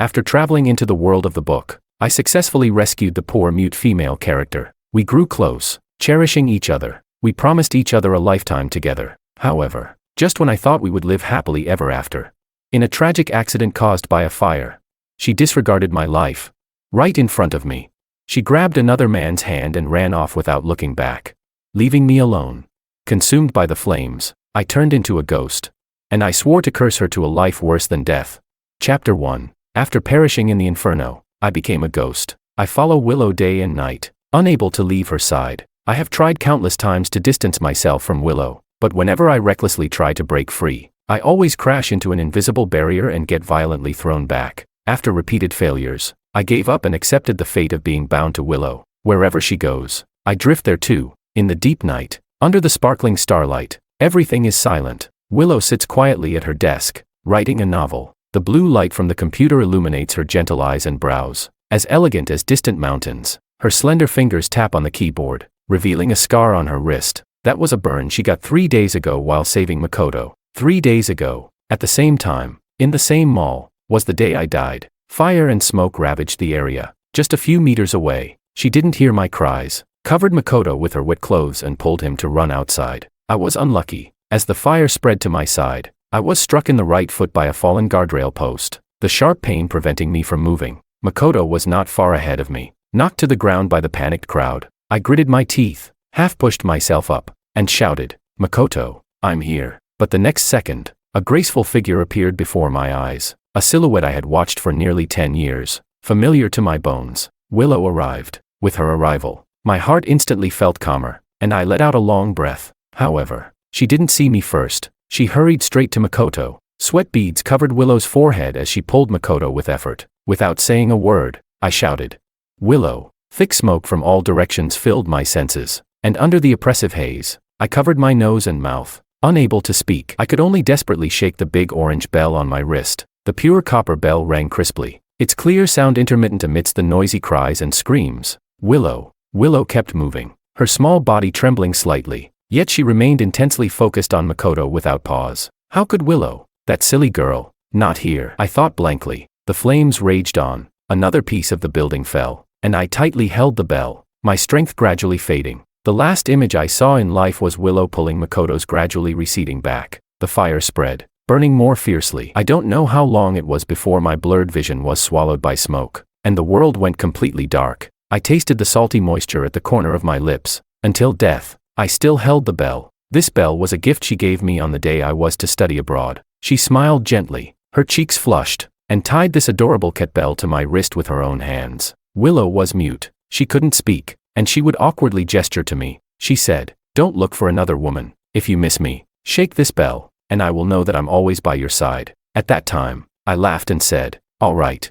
After traveling into the world of the book, I successfully rescued the poor mute female character. We grew close, cherishing each other. We promised each other a lifetime together. However, just when I thought we would live happily ever after, in a tragic accident caused by a fire, she disregarded my life. Right in front of me, she grabbed another man's hand and ran off without looking back, leaving me alone. Consumed by the flames, I turned into a ghost, and I swore to curse her to a life worse than death. Chapter 1. After perishing in the inferno, I became a ghost. I follow Willow day and night, unable to leave her side. I have tried countless times to distance myself from Willow, but whenever I recklessly try to break free, I always crash into an invisible barrier and get violently thrown back. After repeated failures, I gave up and accepted the fate of being bound to Willow. Wherever she goes, I drift there too. In the deep night, under the sparkling starlight, everything is silent. Willow sits quietly at her desk, writing a novel. The blue light from the computer illuminates her gentle eyes and brows, as elegant as distant mountains. Her slender fingers tap on the keyboard, revealing a scar on her wrist. That was a burn she got 3 days ago while saving Makoto. 3 days ago, at the same time, in the same mall, was the day I died. Fire and smoke ravaged the area. Just a few meters away, she didn't hear my cries, covered Makoto with her wet clothes and pulled him to run outside. I was unlucky. As the fire spread to my side, I was struck in the right foot by a fallen guardrail post, the sharp pain preventing me from moving. Makoto was not far ahead of me. Knocked to the ground by the panicked crowd, I gritted my teeth, half-pushed myself up, and shouted, "Makoto, I'm here." But the next second, a graceful figure appeared before my eyes, a silhouette I had watched for nearly 10 years, familiar to my bones. Willow arrived. With her arrival, my heart instantly felt calmer, and I let out a long breath. However, she didn't see me first. She hurried straight to Makoto. Sweat beads covered Willow's forehead as she pulled Makoto with effort. Without saying a word, I shouted, "Willow." Thick smoke from all directions filled my senses, and under the oppressive haze, I covered my nose and mouth. Unable to speak, I could only desperately shake the big orange bell on my wrist. The pure copper bell rang crisply, its clear sound intermittent amidst the noisy cries and screams. Willow. Willow kept moving, her small body trembling slightly. Yet she remained intensely focused on Makoto without pause. How could Willow, that silly girl, not hear? I thought blankly. The flames raged on. Another piece of the building fell, and I tightly held the bell, my strength gradually fading. The last image I saw in life was Willow pulling Makoto's gradually receding back. The fire spread, burning more fiercely. I don't know how long it was before my blurred vision was swallowed by smoke, and the world went completely dark. I tasted the salty moisture at the corner of my lips. Until death, I still held the bell. This bell was a gift she gave me on the day I was to study abroad. She smiled gently, her cheeks flushed, and tied this adorable kettlebell to my wrist with her own hands. Willow was mute. She couldn't speak, and she would awkwardly gesture to me. She said, "Don't look for another woman. If you miss me, shake this bell, and I will know that I'm always by your side." At that time, I laughed and said, all right,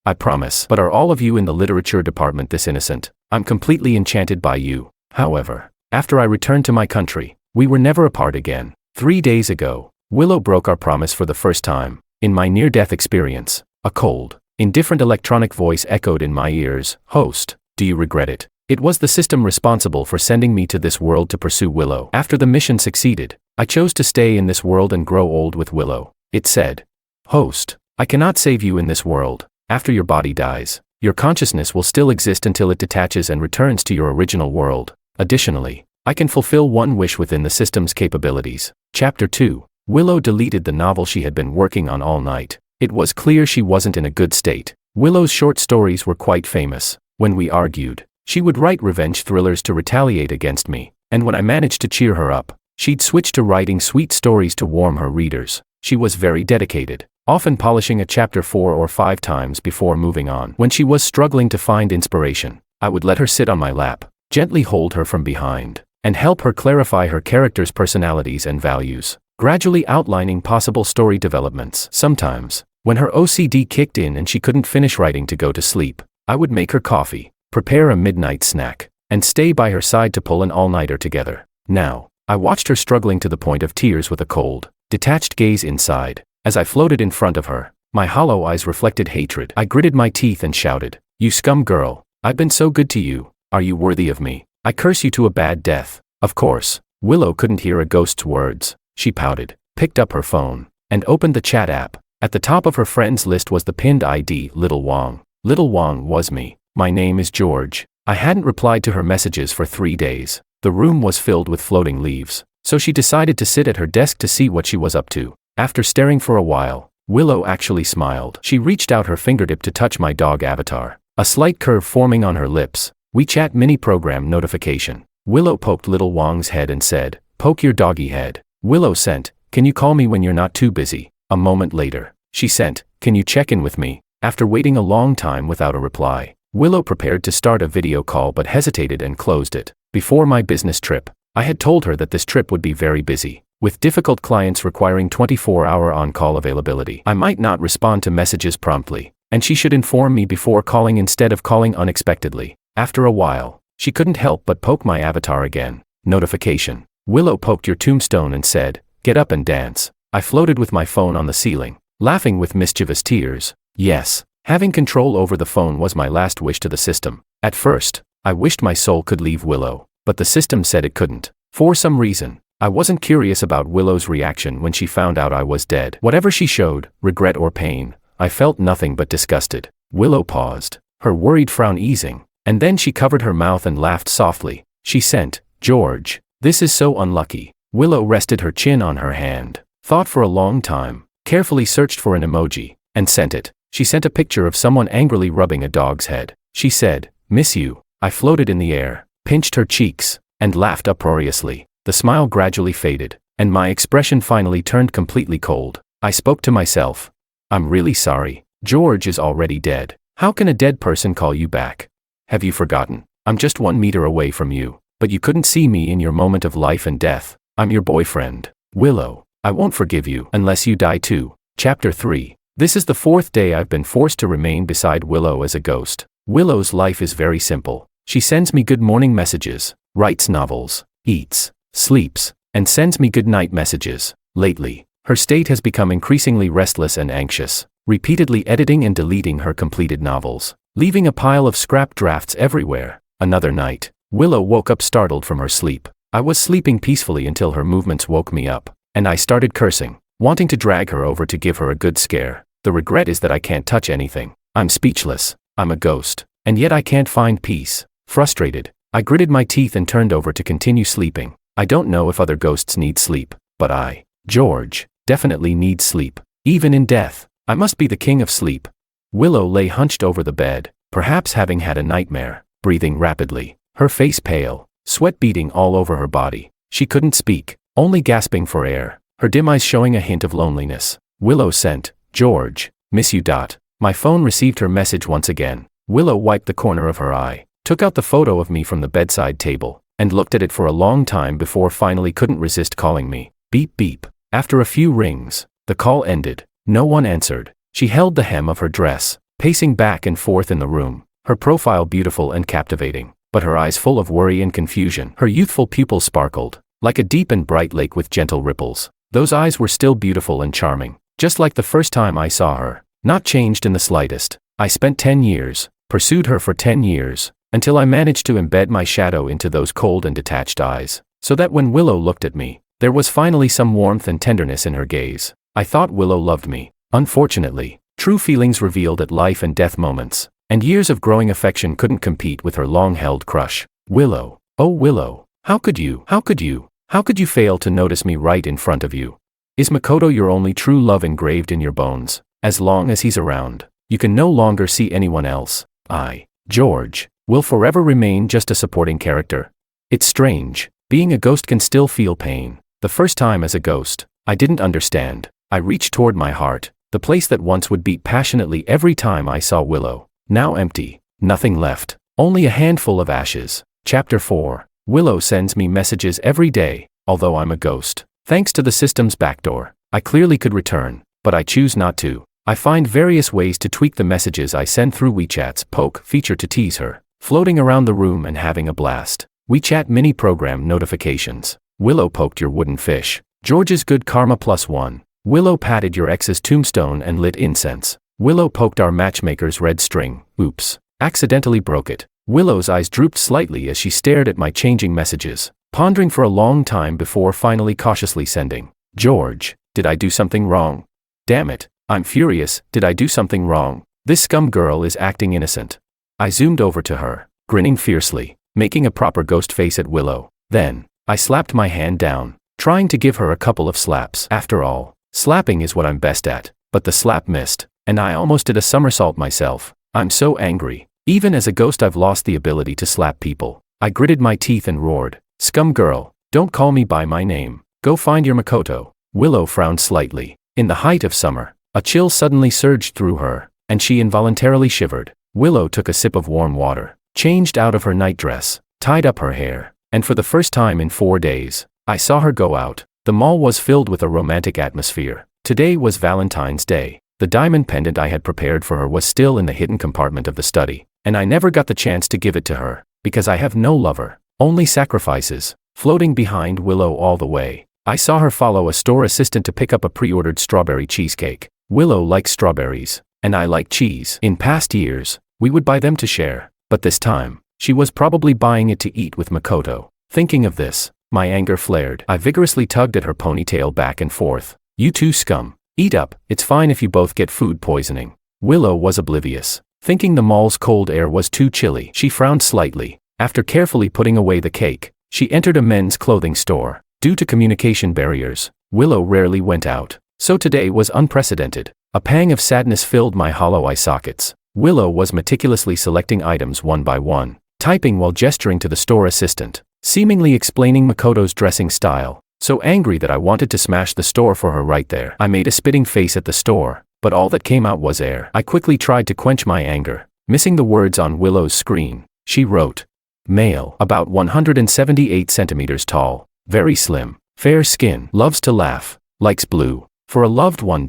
I promise." But are all of you in the literature department this innocent? I'm completely enchanted by you. However, after I returned to my country, we were never apart again. 3 days ago, Willow broke our promise for the first time. In my near-death experience, a cold, indifferent electronic voice echoed in my ears, "Host, do you regret it?" It was the system responsible for sending me to this world to pursue Willow. After the mission succeeded, I chose to stay in this world and grow old with Willow. It said, "Host, I cannot save you in this world. After your body dies, your consciousness will still exist until it detaches and returns to your original world. Additionally, I can fulfill one wish within the system's capabilities." Chapter 2. Willow deleted the novel she had been working on all night. It was clear she wasn't in a good state. Willow's short stories were quite famous. When we argued, she would write revenge thrillers to retaliate against me, and when I managed to cheer her up, she'd switch to writing sweet stories to warm her readers. She was very dedicated, often polishing a chapter 4 or 5 times before moving on. When she was struggling to find inspiration, I would let her sit on my lap, gently hold her from behind, and help her clarify her characters' personalities and values, gradually outlining possible story developments. Sometimes, when her OCD kicked in and she couldn't finish writing to go to sleep, I would make her coffee, prepare a midnight snack, and stay by her side to pull an all-nighter together. Now, I watched her struggling to the point of tears with a cold, detached gaze inside. As I floated in front of her, my hollow eyes reflected hatred. I gritted my teeth and shouted, "You scum girl, I've been so good to you. Are you worthy of me? I curse you to a bad death." Of course, Willow couldn't hear a ghost's words. She pouted, picked up her phone, and opened the chat app. At the top of her friends list was the pinned ID, Little Wong. Little Wong was me. My name is George. I hadn't replied to her messages for 3 days. The room was filled with floating leaves, so she decided to sit at her desk to see what she was up to. After staring for a while, Willow actually smiled. She reached out her fingertip to touch my dog avatar, a slight curve forming on her lips. WeChat mini program notification. Willow poked Little Wong's head and said, "Poke your doggy head." Willow sent, "Can you call me when you're not too busy?" A moment later, she sent, "Can you check in with me?" After waiting a long time without a reply, Willow prepared to start a video call but hesitated and closed it. Before my business trip, I had told her that this trip would be very busy, with difficult clients requiring 24-hour on-call availability. I might not respond to messages promptly, and she should inform me before calling instead of calling unexpectedly. After a while, she couldn't help but poke my avatar again. Notification. Willow poked your tombstone and said, "Get up and dance." I floated with my phone on the ceiling, laughing with mischievous tears. Yes, having control over the phone was my last wish to the system. At first, I wished my soul could leave Willow, but the system said it couldn't. For some reason, I wasn't curious about Willow's reaction when she found out I was dead. Whatever she showed, regret or pain, I felt nothing but disgusted. Willow paused, her worried frown easing, and then she covered her mouth and laughed softly. She sent, "George, this is so unlucky." Willow rested her chin on her hand, thought for a long time, carefully searched for an emoji, and sent it. She sent a picture of someone angrily rubbing a dog's head. She said, "Miss you." I floated in the air, pinched her cheeks, and laughed uproariously. The smile gradually faded, and my expression finally turned completely cold. I spoke to myself. "I'm really sorry. George is already dead. How can a dead person call you back? Have you forgotten? I'm just 1 meter away from you, but you couldn't see me in your moment of life and death. I'm your boyfriend. Willow, I won't forgive you unless you die too." Chapter 3. This is the 4th day I've been forced to remain beside Willow as a ghost. Willow's life is very simple. She sends me good morning messages, writes novels, eats, sleeps, and sends me good night messages. Lately, her state has become increasingly restless and anxious, repeatedly editing and deleting her completed novels, leaving a pile of scrap drafts everywhere. Another night, Willow woke up startled from her sleep. I was sleeping peacefully until her movements woke me up, and I started cursing, wanting to drag her over to give her a good scare. The regret is that I can't touch anything. I'm speechless. I'm a ghost, and yet I can't find peace. Frustrated, I gritted my teeth and turned over to continue sleeping. I don't know if other ghosts need sleep, but I, George, definitely need sleep. Even in death, I must be the king of sleep. Willow lay hunched over the bed, perhaps having had a nightmare, breathing rapidly, her face pale, sweat beading all over her body. She couldn't speak, only gasping for air, her dim eyes showing a hint of loneliness. Willow sent, "George, miss you. My phone received her message once again. Willow wiped the corner of her eye, took out the photo of me from the bedside table, and looked at it for a long time before finally couldn't resist calling me. Beep beep. After a few rings, the call ended. No one answered. She held the hem of her dress, pacing back and forth in the room, her profile beautiful and captivating, but her eyes full of worry and confusion. Her youthful pupils sparkled, like a deep and bright lake with gentle ripples. Those eyes were still beautiful and charming, just like the first time I saw her, not changed in the slightest. I spent 10 years, pursued her for 10 years, until I managed to embed my shadow into those cold and detached eyes, so that when Willow looked at me, there was finally some warmth and tenderness in her gaze. I thought Willow loved me. Unfortunately, true feelings revealed at life and death moments, and years of growing affection couldn't compete with her long-held crush. Willow, oh Willow, how could you fail to notice me right in front of you? Is Makoto your only true love engraved in your bones? As long as he's around, you can no longer see anyone else. I, George, will forever remain just a supporting character. It's strange, being a ghost can still feel pain. The first time as a ghost, I didn't understand. I reached toward my heart, the place that once would beat passionately every time I saw Willow. Now empty, nothing left, only a handful of ashes. Chapter 4. Willow sends me messages every day, although I'm a ghost. Thanks to the system's backdoor, I clearly could return, but I choose not to. I find various ways to tweak the messages I send through WeChat's poke feature to tease her, floating around the room and having a blast. WeChat mini program notifications. Willow poked your wooden fish. George's good karma +1. Willow patted your ex's tombstone and lit incense. Willow poked our matchmaker's red string. Oops. Accidentally broke it. Willow's eyes drooped slightly as she stared at my changing messages, pondering for a long time before finally cautiously sending, "George, did I do something wrong? Damn it, I'm furious. Did I do something wrong? This scum girl is acting innocent. I zoomed over to her, grinning fiercely, making a proper ghost face at Willow. Then, I slapped my hand down, trying to give her a couple of slaps. After all, slapping is what I'm best at. But the slap missed, and I almost did a somersault myself. I'm so angry. Even as a ghost I've lost the ability to slap people. I gritted my teeth and roared, "Scum girl, don't call me by my name. Go find your Makoto." Willow frowned slightly. In the height of summer, a chill suddenly surged through her, and she involuntarily shivered. Willow took a sip of warm water, changed out of her nightdress, tied up her hair, and for the first time in 4 days, I saw her go out. The mall was filled with a romantic atmosphere. Today was Valentine's Day. The diamond pendant I had prepared for her was still in the hidden compartment of the study, and I never got the chance to give it to her, because I have no lover, only sacrifices. Floating behind Willow all the way, I saw her follow a store assistant to pick up a pre-ordered strawberry cheesecake. Willow likes strawberries, and I like cheese. In past years, we would buy them to share, but this time, she was probably buying it to eat with Makoto. Thinking of this, my anger flared. I vigorously tugged at her ponytail back and forth. "You two scum. Eat up, it's fine if you both get food poisoning." Willow was oblivious, thinking the mall's cold air was too chilly. She frowned slightly. After carefully putting away the cake, she entered a men's clothing store. Due to communication barriers, Willow rarely went out, so today was unprecedented. A pang of sadness filled my hollow eye sockets. Willow was meticulously selecting items one by one, typing while gesturing to the store assistant, seemingly explaining Makoto's dressing style. So angry that I wanted to smash the store for her right there. I made a spitting face at the store, but all that came out was air. I quickly tried to quench my anger, missing the words on Willow's screen. She wrote, "Male, about 178 centimeters tall, very slim, fair skin, loves to laugh, likes blue, for a loved one.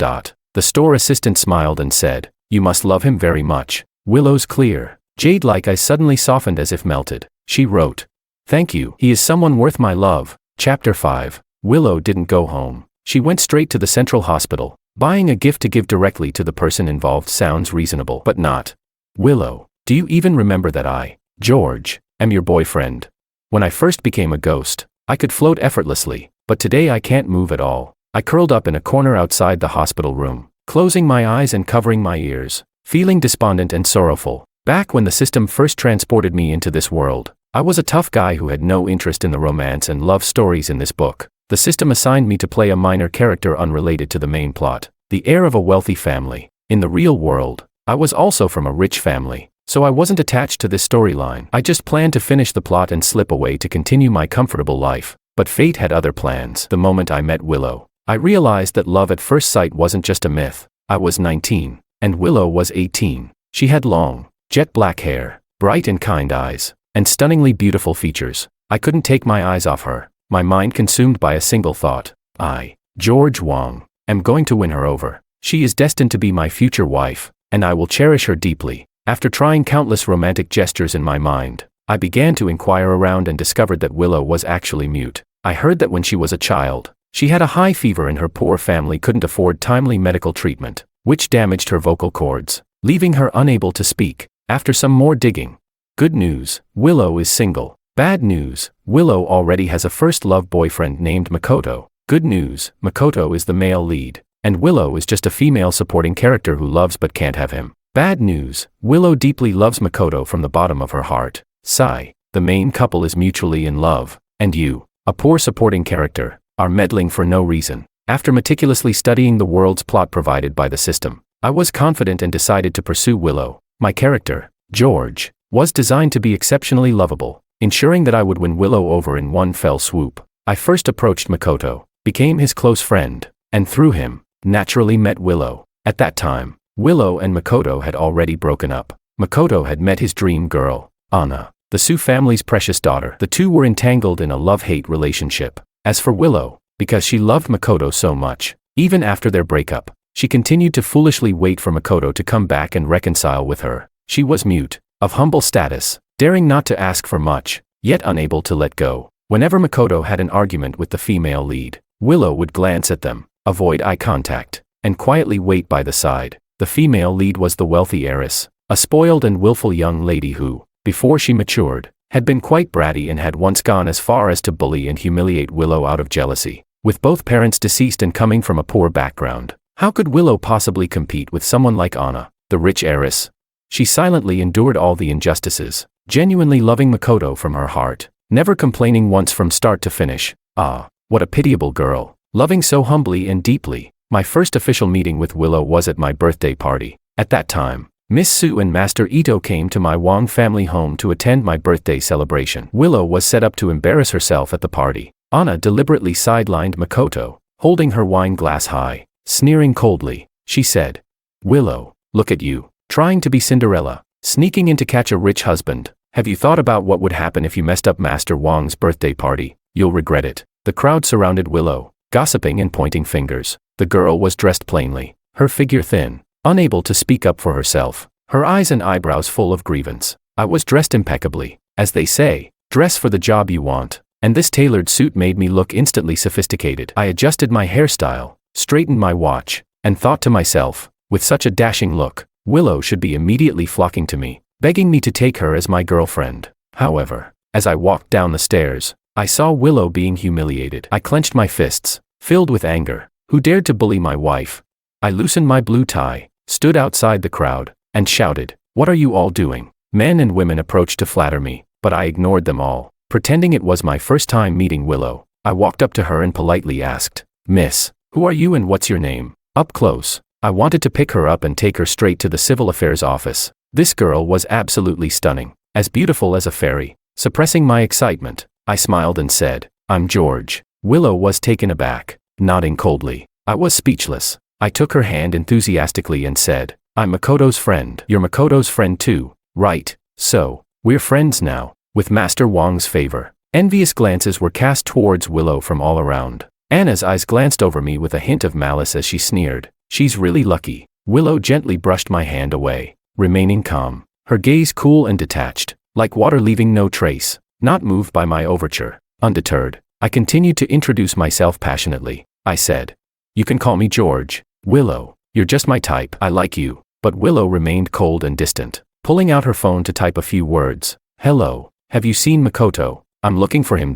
The store assistant smiled and said, "You must love him very much." Willow's clear, jade-like eyes suddenly softened as if melted. She wrote, "Thank you, he is someone worth my love." Chapter 5. Willow didn't go home. She went straight to the central hospital. Buying a gift to give directly to the person involved sounds reasonable, but not. "Willow, do you even remember that I, George, am your boyfriend? When I first became a ghost, I could float effortlessly, but today I can't move at all." I curled up in a corner outside the hospital room, closing my eyes and covering my ears, feeling despondent and sorrowful. Back when the system first transported me into this world, I was a tough guy who had no interest in the romance and love stories in this book. The system assigned me to play a minor character unrelated to the main plot, the heir of a wealthy family. In the real world, I was also from a rich family, so I wasn't attached to this storyline. I just planned to finish the plot and slip away to continue my comfortable life. But fate had other plans. The moment I met Willow, I realized that love at first sight wasn't just a myth. I was 19, and Willow was 18. She had long, jet black hair, bright and kind eyes, and stunningly beautiful features. I couldn't take my eyes off her, my mind consumed by a single thought. I, George Wong, am going to win her over. She is destined to be my future wife, and I will cherish her deeply. After trying countless romantic gestures in my mind, I began to inquire around and discovered that Willow was actually mute. I heard that when she was a child, she had a high fever and her poor family couldn't afford timely medical treatment, which damaged her vocal cords, leaving her unable to speak. After some more digging, good news, Willow is single. Bad news, Willow already has a first-love boyfriend named Makoto. Good news, Makoto is the male lead, and Willow is just a female supporting character who loves but can't have him. Bad news, Willow deeply loves Makoto from the bottom of her heart. Sigh, the main couple is mutually in love, and you, a poor supporting character, are meddling for no reason. After meticulously studying the world's plot provided by the system, I was confident and decided to pursue Willow. My character, George, was designed to be exceptionally lovable, ensuring that I would win Willow over in one fell swoop. I first approached Makoto, became his close friend, and through him, naturally met Willow. At that time, Willow and Makoto had already broken up. Makoto had met his dream girl, Anna, the Su family's precious daughter. The two were entangled in a love-hate relationship. As for Willow, because she loved Makoto so much, even after their breakup, she continued to foolishly wait for Makoto to come back and reconcile with her. She was mute, of humble status, daring not to ask for much, yet unable to let go. Whenever Makoto had an argument with the female lead, Willow would glance at them, avoid eye contact, and quietly wait by the side. The female lead was the wealthy heiress, a spoiled and willful young lady who, before she matured, had been quite bratty and had once gone as far as to bully and humiliate Willow out of jealousy. With both parents deceased and coming from a poor background, How could Willow possibly compete with someone like Anna, the rich heiress? She silently endured all the injustices, genuinely loving Makoto from her heart, never complaining once from start to finish. Ah, what a pitiable girl, loving so humbly and deeply. My first official meeting with Willow was at my birthday party. At that time, Miss Sue and Master Ito came to my Wong family home to attend my birthday celebration. Willow was set up to embarrass herself at the party. Anna deliberately sidelined Makoto, holding her wine glass high, sneering coldly. She said, "Willow, look at you, trying to be Cinderella, sneaking in to catch a rich husband. Have you thought about what would happen if you messed up Master Wong's birthday party? You'll regret it." The crowd surrounded Willow, gossiping and pointing fingers. The girl was dressed plainly, her figure thin, unable to speak up for herself, her eyes and eyebrows full of grievance. I was dressed impeccably. As they say, dress for the job you want, and this tailored suit made me look instantly sophisticated. I adjusted my hairstyle, straightened my watch, and thought to myself, with such a dashing look, Willow should be immediately flocking to me, begging me to take her as my girlfriend. However, as I walked down the stairs, I saw Willow being humiliated. I clenched my fists, filled with anger. Who dared to bully my wife? I loosened my blue tie, stood outside the crowd, and shouted, "What are you all doing?" Men and women approached to flatter me, but I ignored them all, pretending it was my first time meeting Willow. I walked up to her and politely asked, "Miss, who are you and what's your name?" Up close, I wanted to pick her up and take her straight to the civil affairs office. This girl was absolutely stunning, as beautiful as a fairy. Suppressing my excitement, I smiled and said, "I'm George." Willow was taken aback, nodding coldly. I was speechless. I took her hand enthusiastically and said, "I'm Makoto's friend." "You're Makoto's friend too, right? So, we're friends now." With Master Wong's favor, envious glances were cast towards Willow from all around. Anna's eyes glanced over me with a hint of malice as she sneered, "She's really lucky." Willow gently brushed my hand away, remaining calm, her gaze cool and detached, like water leaving no trace. Not moved by my overture, undeterred, I continued to introduce myself passionately. I said, "You can call me George. Willow, you're just my type. I like you." But Willow remained cold and distant, pulling out her phone to type a few words. "Hello, have you seen Makoto? I'm looking for him."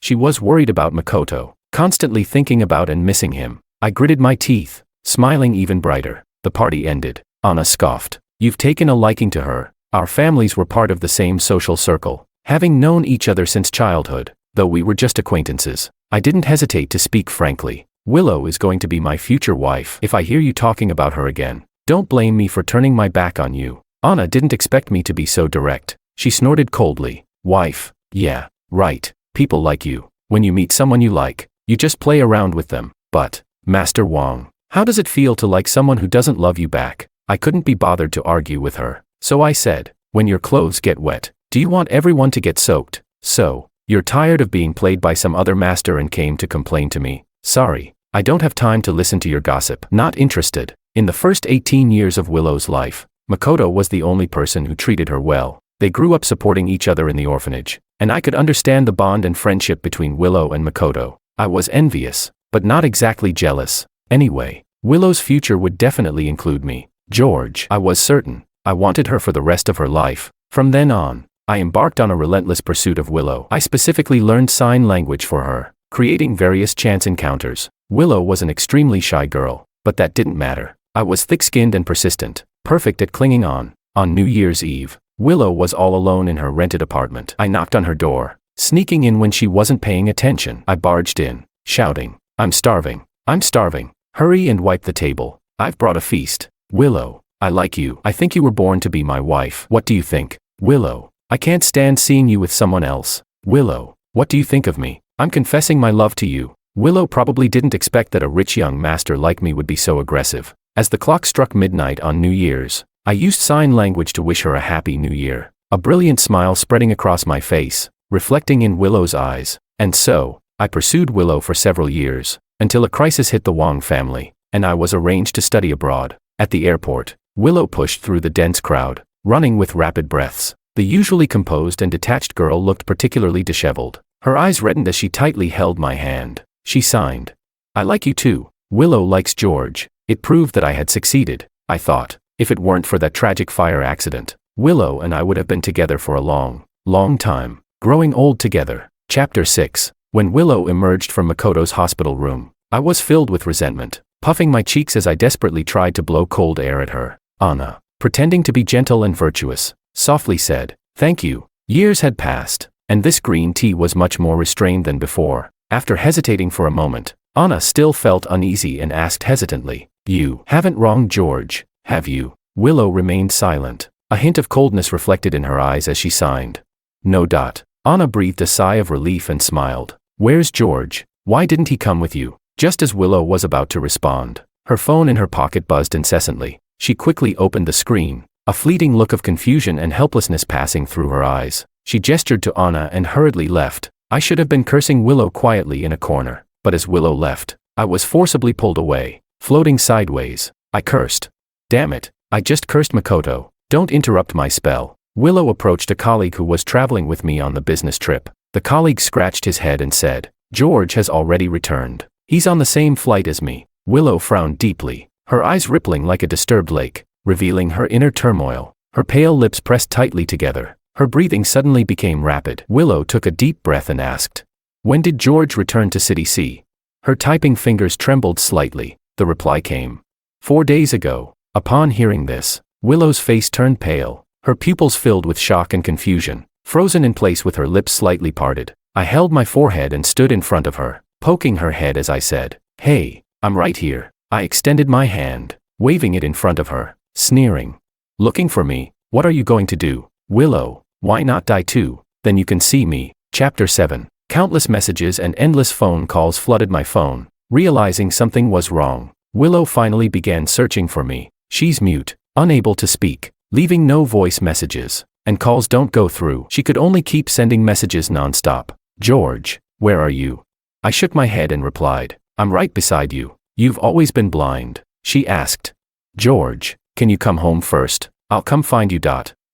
She was worried about Makoto, constantly thinking about and missing him. I gritted my teeth, smiling even brighter. The party ended. Anna scoffed, "You've taken a liking to her." Our families were part of the same social circle, having known each other since childhood, though we were just acquaintances. I didn't hesitate to speak frankly. "Willow is going to be my future wife. If I hear you talking about her again, don't blame me for turning my back on you." Anna didn't expect me to be so direct. She snorted coldly. "Wife? Yeah, right. People like you. When you meet someone you like, you just play around with them. But, Master Wong, how does it feel to like someone who doesn't love you back?" I couldn't be bothered to argue with her, so I said, "When your clothes get wet, do you want everyone to get soaked? So, you're tired of being played by some other master and came to complain to me? Sorry, I don't have time to listen to your gossip." Not interested. In the first 18 years of Willow's life, Makoto was the only person who treated her well. They grew up supporting each other in the orphanage, and I could understand the bond and friendship between Willow and Makoto. I was envious, but not exactly jealous. Anyway, Willow's future would definitely include me. George, I was certain. I wanted her for the rest of her life. From then on, I embarked on a relentless pursuit of Willow. I specifically learned sign language for her, creating various chance encounters. Willow was an extremely shy girl, but that didn't matter. I was thick-skinned and persistent, perfect at clinging on. On New Year's Eve, Willow was all alone in her rented apartment. I knocked on her door, sneaking in when she wasn't paying attention. I barged in, shouting, "I'm starving. I'm starving. Hurry and wipe the table. I've brought a feast." "Willow, I like you. I think you were born to be my wife. What do you think?" "Willow, I can't stand seeing you with someone else." "Willow, what do you think of me? I'm confessing my love to you." Willow probably didn't expect that a rich young master like me would be so aggressive. As the clock struck midnight on New Year's, I used sign language to wish her a happy new year, a brilliant smile spreading across my face, reflecting in Willow's eyes. And so, I pursued Willow for several years, until a crisis hit the Wong family, and I was arranged to study abroad. At the airport, Willow pushed through the dense crowd, running with rapid breaths. The usually composed and detached girl looked particularly disheveled. Her eyes reddened as she tightly held my hand. She signed, "I like you too." Willow likes George. It proved that I had succeeded, I thought. If it weren't for that tragic fire accident, Willow and I would have been together for a long, long time, growing old together. Chapter 6. When Willow emerged from Makoto's hospital room, I was filled with resentment. puffing my cheeks as I desperately tried to blow cold air at her. Anna, pretending to be gentle and virtuous, softly said, "Thank you." Years had passed, and this green tea was much more restrained than before. After hesitating for a moment, Anna still felt uneasy and asked hesitantly, "You haven't wronged George, have you?" Willow remained silent, a hint of coldness reflected in her eyes as she signed. "No." Anna breathed a sigh of relief and smiled. "Where's George? Why didn't he come with you?" Just as Willow was about to respond, her phone in her pocket buzzed incessantly. She quickly opened the screen, a fleeting look of confusion and helplessness passing through her eyes. She gestured to Anna and hurriedly left. I should have been cursing Willow quietly in a corner, but as Willow left, I was forcibly pulled away, floating sideways. I cursed. "Damn it, I just cursed Makoto. Don't interrupt my spell." Willow approached a colleague who was traveling with me on the business trip. The colleague scratched his head and said, "George has already returned. He's on the same flight as me." Willow frowned deeply, her eyes rippling like a disturbed lake, revealing her inner turmoil. Her pale lips pressed tightly together. Her breathing suddenly became rapid. Willow took a deep breath and asked, "When did George return to City C?" Her typing fingers trembled slightly. The reply came, 4 days ago." Upon hearing this, Willow's face turned pale, her pupils filled with shock and confusion, frozen in place with her lips slightly parted. I held my forehead and stood in front of her, poking her head as I said, "Hey, I'm right here." I extended my hand, waving it in front of her, sneering. "Looking for me? What are you going to do? Willow, why not die too? Then you can see me." Chapter 7. Countless messages and endless phone calls flooded my phone. Realizing something was wrong, Willow finally began searching for me. She's mute, unable to speak, leaving no voice messages, and calls don't go through. She could only keep sending messages nonstop. "George, where are you?" I shook my head and replied, "I'm right beside you." "You've always been blind?" she asked. "George, can you come home first? I'll come find you."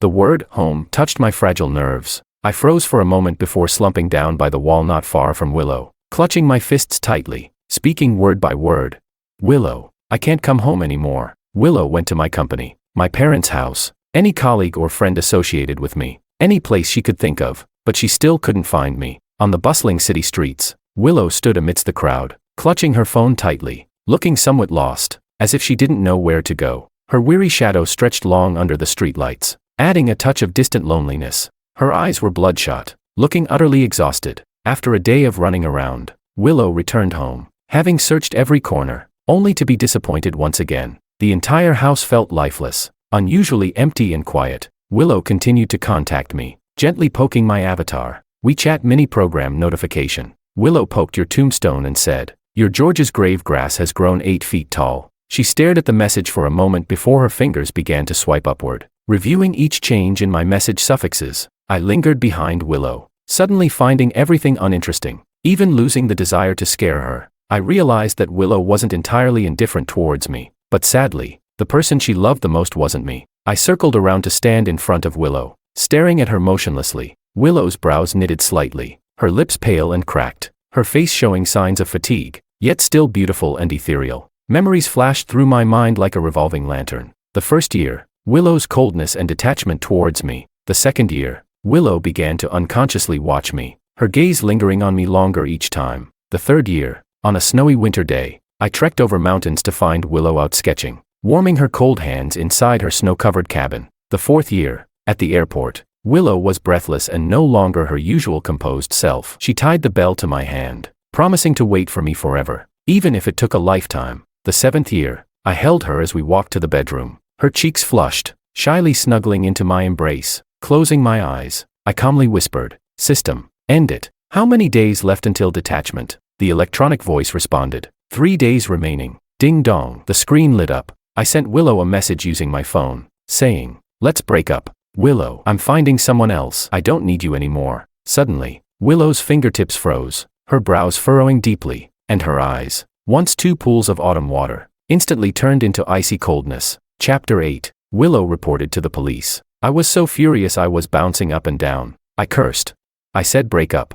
The word home touched my fragile nerves. I froze for a moment before slumping down by the wall not far from Willow, clutching my fists tightly, speaking word by word. "Willow, I can't come home anymore." Willow went to my company, my parents' house, any colleague or friend associated with me, any place she could think of, but she still couldn't find me. On the bustling city streets, Willow stood amidst the crowd, clutching her phone tightly, looking somewhat lost, as if she didn't know where to go. Her weary shadow stretched long under the streetlights, adding a touch of distant loneliness. Her eyes were bloodshot, looking utterly exhausted. After a day of running around, Willow returned home, having searched every corner, only to be disappointed once again. The entire house felt lifeless, unusually empty and quiet. Willow continued to contact me, gently poking my avatar. WeChat mini program notification. Willow poked your tombstone and said, "Your George's grave grass has grown 8 feet tall." She stared at the message for a moment before her fingers began to swipe upward, reviewing each change in my message suffixes. I lingered behind Willow, suddenly finding everything uninteresting, even losing the desire to scare her. I realized that Willow wasn't entirely indifferent towards me, but sadly, the person she loved the most wasn't me. I circled around to stand in front of Willow, staring at her motionlessly. Willow's brows knitted slightly, her lips pale and cracked, her face showing signs of fatigue, yet still beautiful and ethereal. Memories flashed through my mind like a revolving lantern. The first year, Willow's coldness and detachment towards me. The second year, Willow began to unconsciously watch me, her gaze lingering on me longer each time. The third year, on a snowy winter day, I trekked over mountains to find Willow out sketching, warming her cold hands inside her snow-covered cabin. The fourth year, at the airport, Willow was breathless and no longer her usual composed self. She tied the bell to my hand, promising to wait for me forever, even if it took a lifetime. The seventh year, I held her as we walked to the bedroom, her cheeks flushed, shyly snuggling into my embrace. Closing my eyes, I calmly whispered, "System, end it." "How many days left until detachment?" The electronic voice responded, 3 days remaining. Ding dong. The screen lit up. I sent Willow a message using my phone, saying, "Let's break up. Willow, I'm finding someone else. I don't need you anymore." Suddenly, Willow's fingertips froze, her brows furrowing deeply, and her eyes, once 2 pools of autumn water, instantly turned into icy coldness. Chapter 8. Willow reported to the police. I was so furious I was bouncing up and down. I cursed. I said, break up.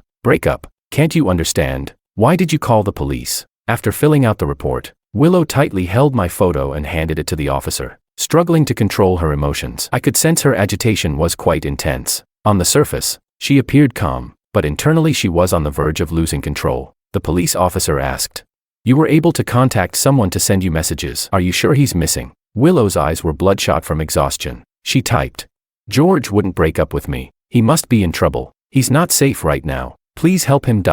Can't you understand? Why did you call the police?" After filling out the report, Willow tightly held my photo and handed it to the officer, struggling to control her emotions. I could sense her agitation was quite intense. On the surface, she appeared calm, but internally she was on the verge of losing control. The police officer asked, You were able to contact someone to send you messages. Are you sure he's missing? Willow's eyes were bloodshot from exhaustion. She typed. George wouldn't break up with me. He must be in trouble. He's not safe right now. Please help him.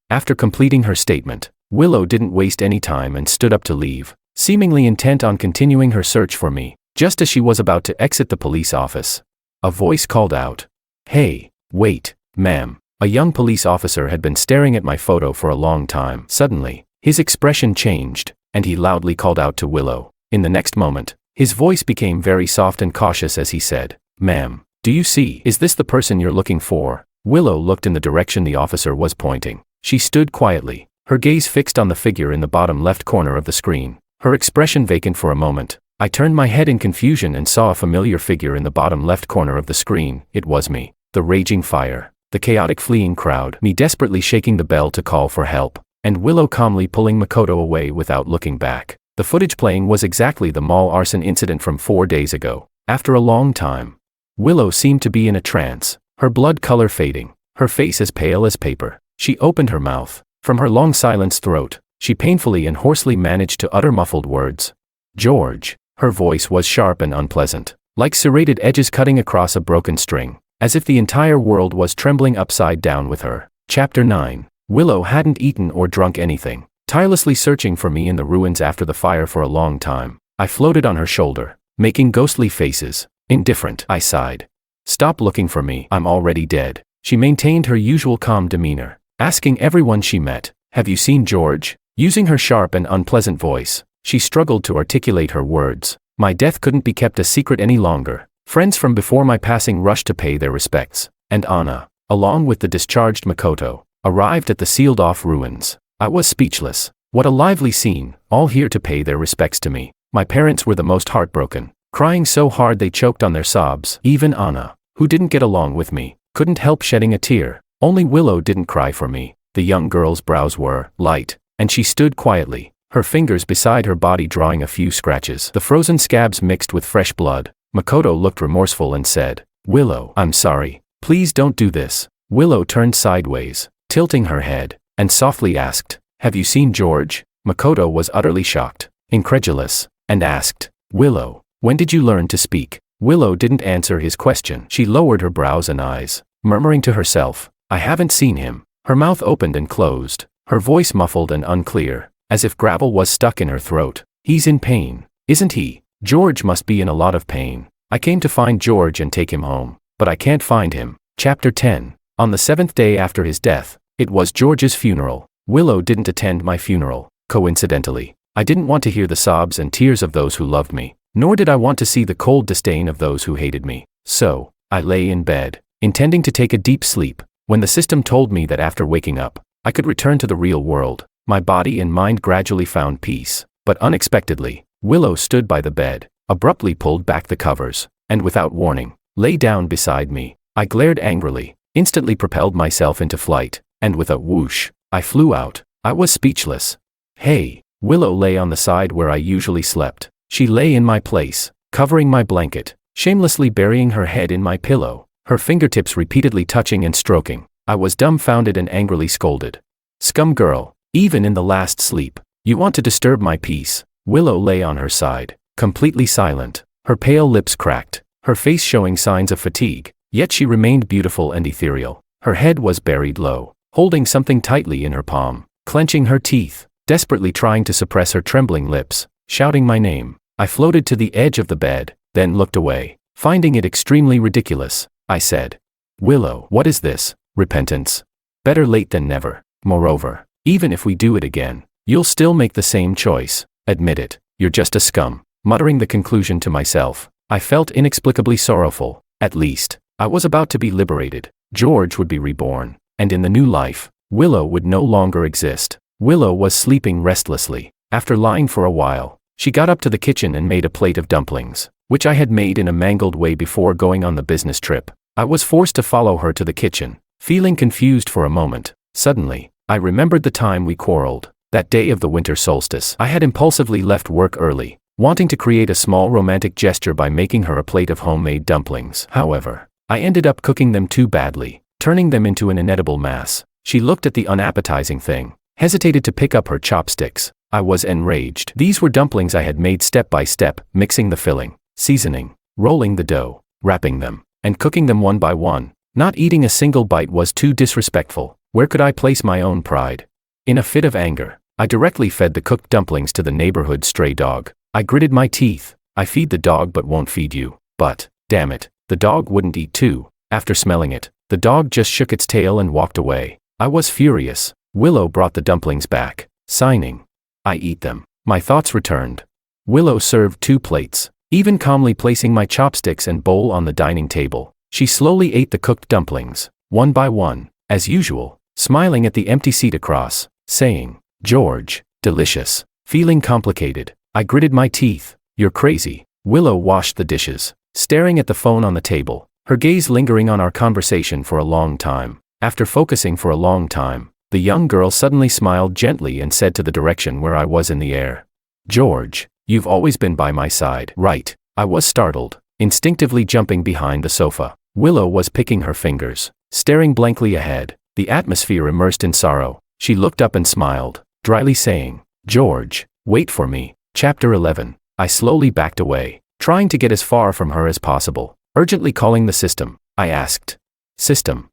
After completing her statement, Willow didn't waste any time and stood up to leave, seemingly intent on continuing her search for me. Just as she was about to exit the police office, a voice called out. Hey, wait, ma'am. A young police officer had been staring at my photo for a long time. Suddenly, his expression changed, and he loudly called out to Willow. In the next moment, his voice became very soft and cautious as he said, Ma'am, do you see? Is this the person you're looking for? Willow looked in the direction the officer was pointing. She stood quietly, her gaze fixed on the figure in the bottom left corner of the screen, her expression vacant for a moment. I turned my head in confusion and saw a familiar figure in the bottom left corner of the screen. It was me. The raging fire, the chaotic fleeing crowd, me desperately shaking the bell to call for help, and Willow calmly pulling Makoto away without looking back. The footage playing was exactly the mall arson incident from 4 days ago. After a long time, Willow seemed to be in a trance, her blood color fading, her face as pale as paper. She opened her mouth. From her long silenced throat, she painfully and hoarsely managed to utter muffled words. George. Her voice was sharp and unpleasant, like serrated edges cutting across a broken string, as if the entire world was trembling upside down with her. Chapter 9. Willow hadn't eaten or drunk anything, tirelessly searching for me in the ruins after the fire for a long time. I floated on her shoulder, making ghostly faces. Indifferent, I sighed. Stop looking for me, I'm already dead. She maintained her usual calm demeanor, asking everyone she met, have you seen George? Using her sharp and unpleasant voice, she struggled to articulate her words. My death couldn't be kept a secret any longer. Friends from before my passing rushed to pay their respects, and Anna, along with the discharged Makoto, arrived at the sealed-off ruins. I was speechless. What a lively scene, all here to pay their respects to me. My parents were the most heartbroken, crying so hard they choked on their sobs. Even Anna, who didn't get along with me, couldn't help shedding a tear. Only Willow didn't cry for me. The young girl's brows were light, and she stood quietly, her fingers beside her body drawing a few scratches. The frozen scabs mixed with fresh blood. Makoto looked remorseful and said, Willow, I'm sorry. Please don't do this. Willow turned sideways, tilting her head, and softly asked, have you seen George? Makoto was utterly shocked, incredulous, and asked, Willow, when did you learn to speak? Willow didn't answer his question. She lowered her brows and eyes, murmuring to herself, I haven't seen him. Her mouth opened and closed, her voice muffled and unclear, as if gravel was stuck in her throat. He's in pain, isn't he? George must be in a lot of pain. I came to find George and take him home, but I can't find him. Chapter 10. On the 7th day after his death, it was George's funeral. Willow didn't attend my funeral, coincidentally. I didn't want to hear the sobs and tears of those who loved me, nor did I want to see the cold disdain of those who hated me. So, I lay in bed, intending to take a deep sleep, when the system told me that after waking up, I could return to the real world. My body and mind gradually found peace, but unexpectedly, Willow stood by the bed, abruptly pulled back the covers, and without warning, lay down beside me. I glared angrily, instantly propelled myself into flight, and with a whoosh, I flew out. I was speechless. Hey, Willow lay on the side where I usually slept. She lay in my place, covering my blanket, shamelessly burying her head in my pillow, her fingertips repeatedly touching and stroking. I was dumbfounded and angrily scolded. Scum girl, even in the last sleep, you want to disturb my peace. Willow lay on her side, completely silent, her pale lips cracked, her face showing signs of fatigue, yet she remained beautiful and ethereal. Her head was buried low, holding something tightly in her palm, clenching her teeth, desperately trying to suppress her trembling lips, shouting my name. I floated to the edge of the bed, then looked away, finding it extremely ridiculous. I said, Willow, what is this? Repentance? Better late than never. Moreover, even if we do it again, you'll still make the same choice. Admit it, you're just a scum. Muttering the conclusion to myself, I felt inexplicably sorrowful. At least, I was about to be liberated. George would be reborn, and in the new life, Willow would no longer exist. Willow was sleeping restlessly. After lying for a while, she got up to the kitchen and made a plate of dumplings, which I had made in a mangled way before going on the business trip. I was forced to follow her to the kitchen, feeling confused for a moment. Suddenly, I remembered the time we quarreled. That day of the winter solstice, I had impulsively left work early, wanting to create a small romantic gesture by making her a plate of homemade dumplings. However, I ended up cooking them too badly, turning them into an inedible mass. She looked at the unappetizing thing, hesitated to pick up her chopsticks, I was enraged. These were dumplings I had made step by step, mixing the filling, seasoning, rolling the dough, wrapping them, and cooking them one by one. Not eating a single bite was too disrespectful. Where could I place my own pride? In a fit of anger, I directly fed the cooked dumplings to the neighborhood stray dog. I gritted my teeth. I feed the dog but won't feed you. But, damn it, the dog wouldn't eat too. After smelling it, the dog just shook its tail and walked away. I was furious. Willow brought the dumplings back, signing, "I eat them." My thoughts returned. Willow served 2 plates, even calmly placing my chopsticks and bowl on the dining table. She slowly ate the cooked dumplings, one by one, as usual, smiling at the empty seat across, saying, "George, delicious." Feeling complicated, I gritted my teeth. "You're crazy." Willow washed the dishes, staring at the phone on the table, her gaze lingering on our conversation for a long time. After focusing for a long time, the young girl suddenly smiled gently and said to the direction where I was in the air, "George, you've always been by my side, right?" I was startled, instinctively jumping behind the sofa. Willow was picking her fingers, staring blankly ahead, the atmosphere immersed in sorrow. She looked up and smiled, dryly saying, "George, wait for me." Chapter 11. I slowly backed away, trying to get as far from her as possible. Urgently calling the system, I asked, System,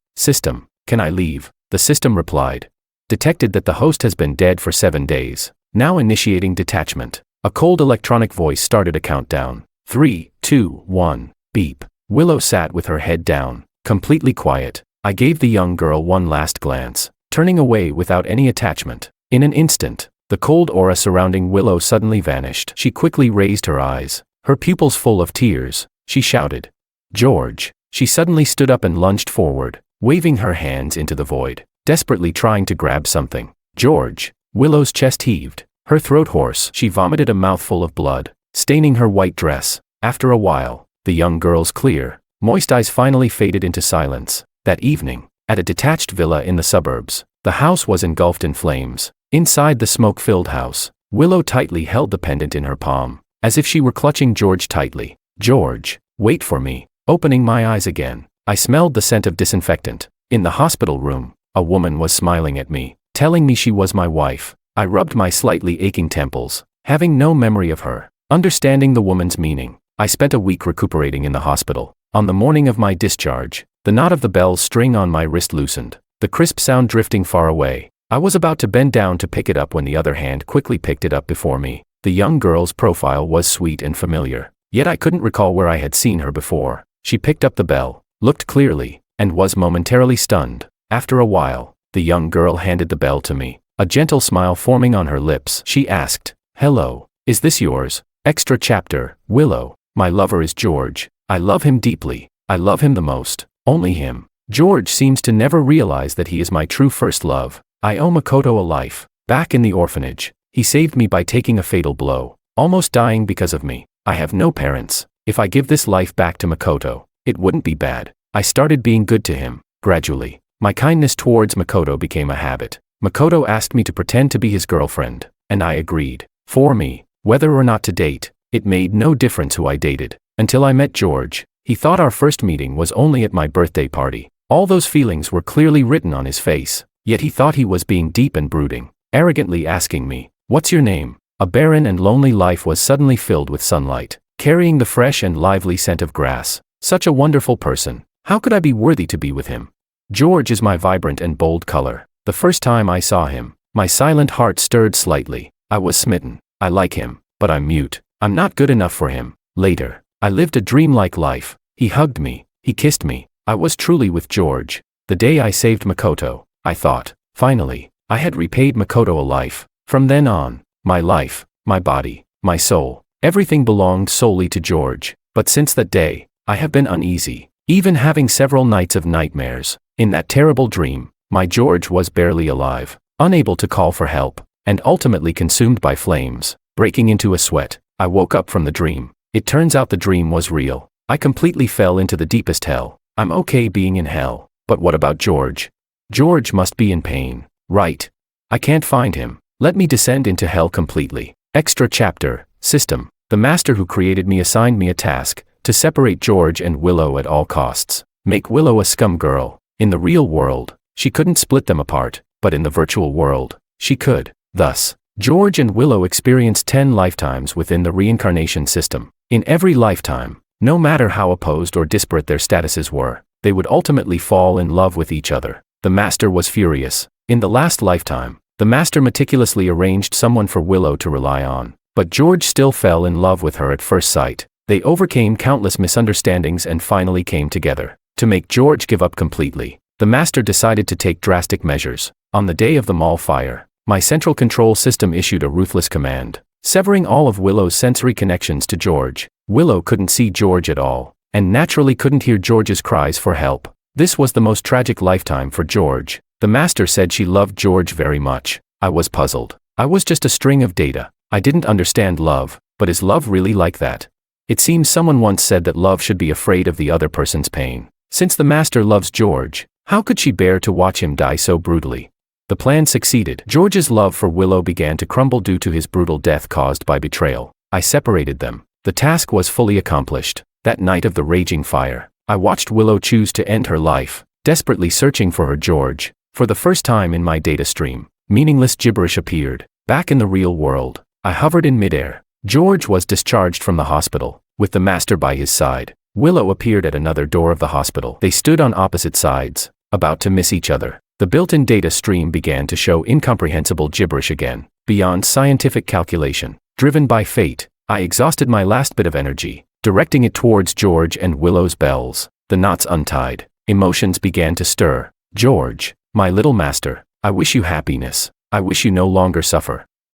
can I leave?" The system replied, "Detected that the host has been dead for 7 days. Now initiating detachment." A cold electronic voice started a countdown. 3, 2, 1, beep. Willow sat with her head down, completely quiet. I gave the young girl one last glance, turning away without any attachment. In an instant, the cold aura surrounding Willow suddenly vanished. She quickly raised her eyes, her pupils full of tears. She shouted, "George." She suddenly stood up and lunged forward, waving her hands into the void, desperately trying to grab something. "George." Willow's chest heaved, her throat hoarse. She vomited a mouthful of blood, staining her white dress. After a while, the young girl's clear, moist eyes finally faded into silence. That evening, at a detached villa in the suburbs, the house was engulfed in flames. Inside the smoke-filled house, Willow tightly held the pendant in her palm, as if she were clutching George tightly. "George, wait for me." Opening my eyes again, I smelled the scent of disinfectant. In the hospital room, a woman was smiling at me, telling me she was my wife. I rubbed my slightly aching temples, having no memory of her. Understanding the woman's meaning, I spent a week recuperating in the hospital. On the morning of my discharge, the knot of the bell's string on my wrist loosened, the crisp sound drifting far away. I was about to bend down to pick it up when the other hand quickly picked it up before me. The young girl's profile was sweet and familiar, yet I couldn't recall where I had seen her before. She picked up the bell, looked clearly, and was momentarily stunned. After a while, the young girl handed the bell to me, a gentle smile forming on her lips. She asked, "Hello, is this yours?" Extra chapter, Willow. My lover is George. I love him deeply. I love him the most. Only him. George seems to never realize that he is my true first love. I owe Makoto a life. Back in the orphanage, he saved me by taking a fatal blow, almost dying because of me. I have no parents. If I give this life back to Makoto, it wouldn't be bad. I started being good to him. Gradually, my kindness towards Makoto became a habit. Makoto asked me to pretend to be his girlfriend, and I agreed. For me, whether or not to date, it made no difference who I dated. Until I met George, he thought our first meeting was only at my birthday party. All those feelings were clearly written on his face, yet he thought he was being deep and brooding, arrogantly asking me, "What's your name?" A barren and lonely life was suddenly filled with sunlight, carrying the fresh and lively scent of grass. Such a wonderful person. How could I be worthy to be with him? George is my vibrant and bold color. The first time I saw him, my silent heart stirred slightly. I was smitten. I like him, but I'm mute. I'm not good enough for him. Later, I lived a dreamlike life. He hugged me. He kissed me. I was truly with George. The day I saved Makoto, I thought, finally, I had repaid Makoto a life. From then on, my life, my body, my soul, everything belonged solely to George. But since that day, I have been uneasy, even having several nights of nightmares. In that terrible dream, my George was barely alive, unable to call for help, and ultimately consumed by flames. Breaking into a sweat, I woke up from the dream. It turns out the dream was real. I completely fell into the deepest hell. I'm okay being in hell, but what about George? George must be in pain, right? I can't find him. Let me descend into hell completely. Extra chapter, System. The master who created me assigned me a task, to separate George and Willow at all costs. Make Willow a scum girl. In the real world, she couldn't split them apart, but in the virtual world, she could. Thus, George and Willow experienced 10 lifetimes within the reincarnation system. In every lifetime, no matter how opposed or disparate their statuses were, they would ultimately fall in love with each other. The Master was furious. In the last lifetime, the Master meticulously arranged someone for Willow to rely on, but George still fell in love with her at first sight. They overcame countless misunderstandings and finally came together. To make George give up completely, the Master decided to take drastic measures. On the day of the mall fire, my central control system issued a ruthless command, severing all of Willow's sensory connections to George. Willow couldn't see George at all, and naturally couldn't hear George's cries for help. This was the most tragic lifetime for George. The Master said she loved George very much. I was puzzled. I was just a string of data. I didn't understand love, but is love really like that? It seems someone once said that love should be afraid of the other person's pain. Since the Master loves George, how could she bear to watch him die so brutally? The plan succeeded. George's love for Willow began to crumble due to his brutal death caused by betrayal. I separated them. The task was fully accomplished. That night of the raging fire, I watched Willow choose to end her life, desperately searching for her George. For the first time in my data stream, meaningless gibberish appeared. Back in the real world, I hovered in midair. George was discharged from the hospital, with the Master by his side. Willow appeared at another door of the hospital. They stood on opposite sides, about to miss each other. The built-in data stream began to show incomprehensible gibberish again, beyond scientific calculation. Driven by fate, I exhausted my last bit of energy, directing it towards George and Willow's bells. The knots untied. Emotions began to stir. George, my little Master, I wish you happiness. I wish you no longer suffer.